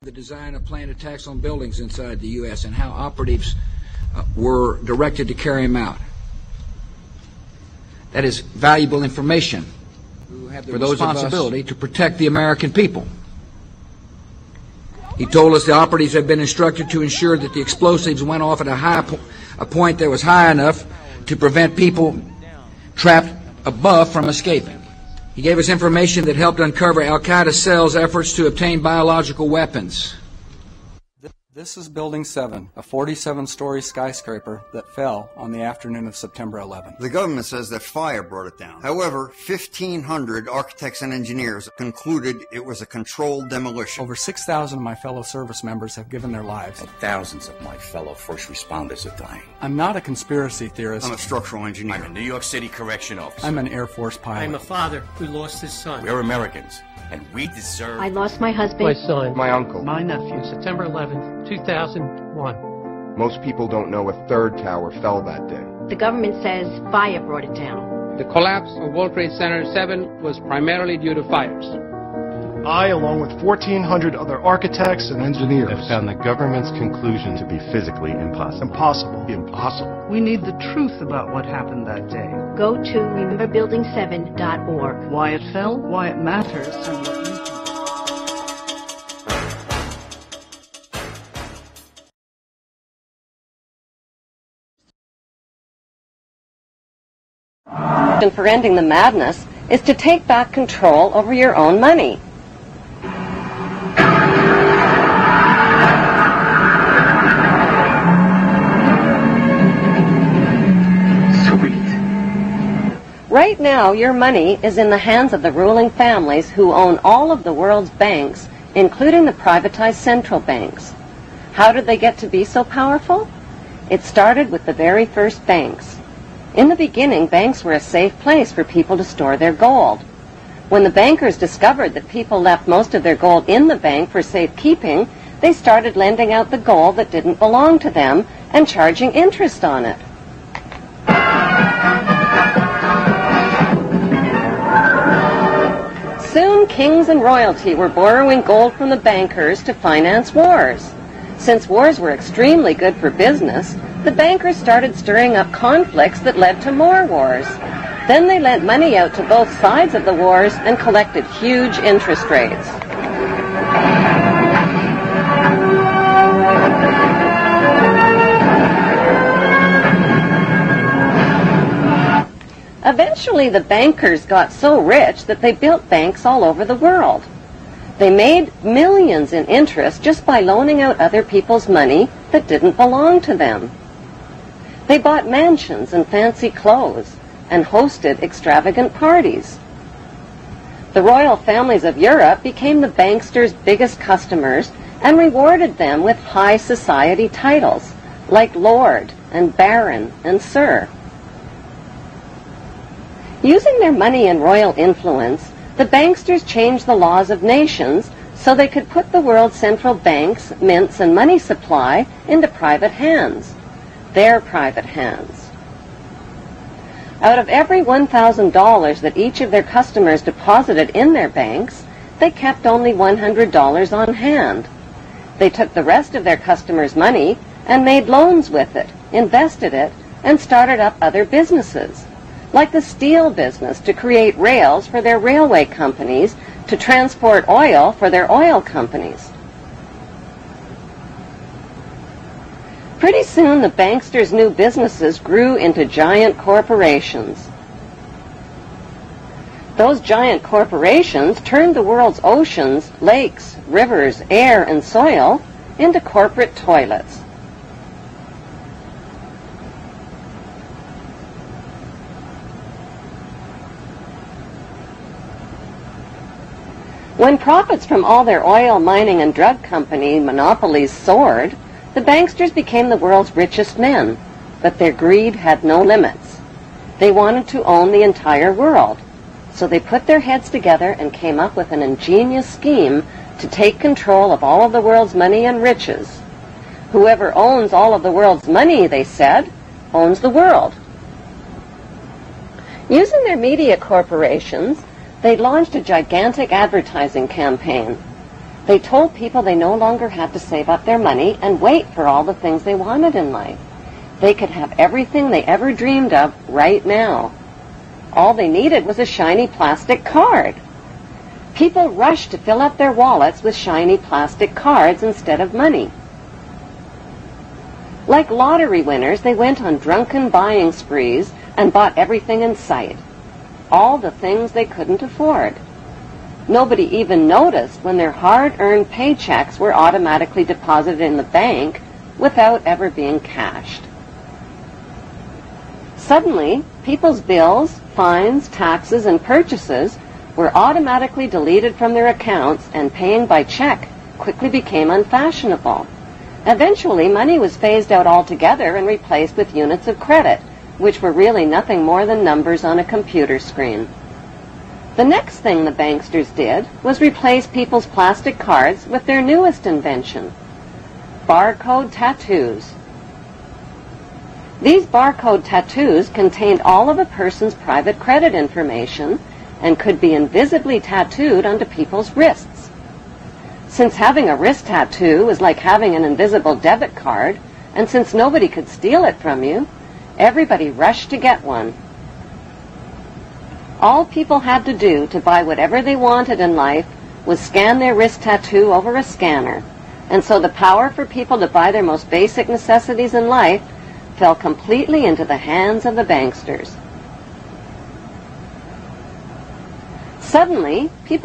The design of planned attacks on buildings inside the U.S. and how operatives were directed to carry them out. That is valuable information for those responsibility to protect the American people. He told us the operatives had been instructed to ensure that the explosives went off at a point that was high enough to prevent people trapped above from escaping. He gave us information that helped uncover Al-Qaeda cells' efforts to obtain biological weapons. This is Building 7, a 47-story skyscraper that fell on the afternoon of September 11th. The government says that fire brought it down. However, 1,500 architects and engineers concluded it was a controlled demolition. Over 6,000 of my fellow service members have given their lives. And thousands of my fellow first responders are dying. I'm not a conspiracy theorist. I'm a structural engineer. I'm a New York City correction officer. I'm an Air Force pilot. I'm a father who lost his son. We're Americans, and we deserve... I lost my husband. My son. My uncle. My nephew. September 11th, 2001. Most people don't know a third tower fell that day. The government says fire brought it down. The collapse of World Trade Center 7 was primarily due to fires. I, along with 1,400 other architects and engineers, have found the government's conclusion to be physically impossible. Impossible. We need the truth about what happened that day. Go to rememberbuilding7.org. Why it fell, why it matters, and what you can do. For ending the madness is to take back control over your own money. Right now, your money is in the hands of the ruling families who own all of the world's banks, including the privatized central banks. How did they get to be so powerful? It started with the very first banks. In the beginning, banks were a safe place for people to store their gold. When the bankers discovered that people left most of their gold in the bank for safekeeping, they started lending out the gold that didn't belong to them and charging interest on it. Soon, kings and royalty were borrowing gold from the bankers to finance wars. Since wars were extremely good for business, the bankers started stirring up conflicts that led to more wars. Then they lent money out to both sides of the wars and collected huge interest rates. Eventually, the bankers got so rich that they built banks all over the world. They made millions in interest just by loaning out other people's money that didn't belong to them. They bought mansions and fancy clothes and hosted extravagant parties. The royal families of Europe became the banksters' biggest customers and rewarded them with high society titles like Lord and Baron and Sir. Using their money and royal influence, the banksters changed the laws of nations so they could put the world's central banks, mints, and money supply into private hands, their private hands. Out of every $1,000 that each of their customers deposited in their banks, they kept only $100 on hand. They took the rest of their customers' money and made loans with it, invested it, and started up other businesses, like the steel business to create rails for their railway companies, to transport oil for their oil companies. Pretty soon, the banksters' new businesses grew into giant corporations. Those giant corporations turned the world's oceans, lakes, rivers, air, and soil into corporate toilets. When profits from all their oil, mining, and drug company monopolies soared, the banksters became the world's richest men, but their greed had no limits. They wanted to own the entire world, so they put their heads together and came up with an ingenious scheme to take control of all of the world's money and riches. Whoever owns all of the world's money, they said, owns the world. Using their media corporations, they launched a gigantic advertising campaign. They told people they no longer had to save up their money and wait for all the things they wanted in life. They could have everything they ever dreamed of right now. All they needed was a shiny plastic card. People rushed to fill up their wallets with shiny plastic cards instead of money. Like lottery winners, they went on drunken buying sprees and bought everything in sight. All the things they couldn't afford. Nobody even noticed when their hard-earned paychecks were automatically deposited in the bank without ever being cashed. Suddenly, people's bills, fines, taxes, and purchases were automatically deleted from their accounts, and paying by check quickly became unfashionable. Eventually, money was phased out altogether and replaced with units of credit, which were really nothing more than numbers on a computer screen. The next thing the banksters did was replace people's plastic cards with their newest invention, barcode tattoos. These barcode tattoos contained all of a person's private credit information and could be invisibly tattooed onto people's wrists. Since having a wrist tattoo was like having an invisible debit card, and since nobody could steal it from you, everybody rushed to get one. All people had to do to buy whatever they wanted in life was scan their wrist tattoo over a scanner, and so the power for people to buy their most basic necessities in life fell completely into the hands of the banksters. Suddenly, people